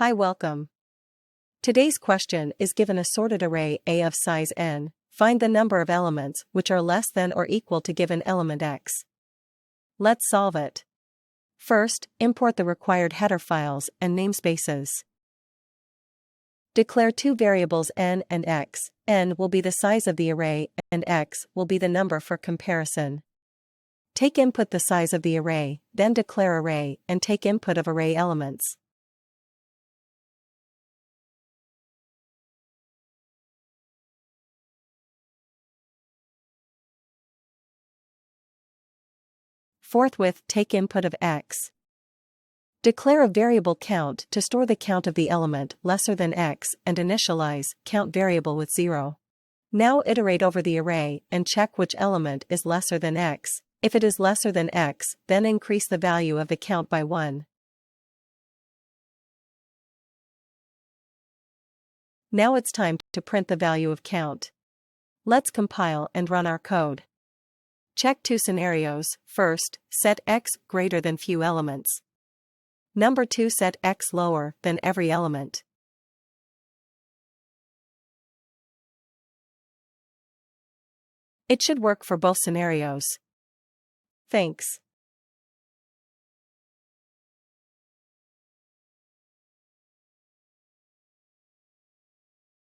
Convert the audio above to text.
Hi, welcome. Today's question is given a sorted array A of size n. Find the number of elements which are less than or equal to given element x. Let's solve it. First, import the required header files and namespaces. Declare two variables n and x. N will be the size of the array, and x will be the number for comparison. Take input the size of the array, then declare array and take input of array elements. Forthwith take input of x. Declare a variable count to store the count of the element lesser than x and initialize count variable with 0. Now iterate over the array and check which element is lesser than x. If it is lesser than x, then increase the value of the count by 1. Now it's time to print the value of count. Let's compile and run our code. Check two scenarios. First, set x greater than few elements. Number 2, set x lower than every element. It should work for both scenarios. Thanks.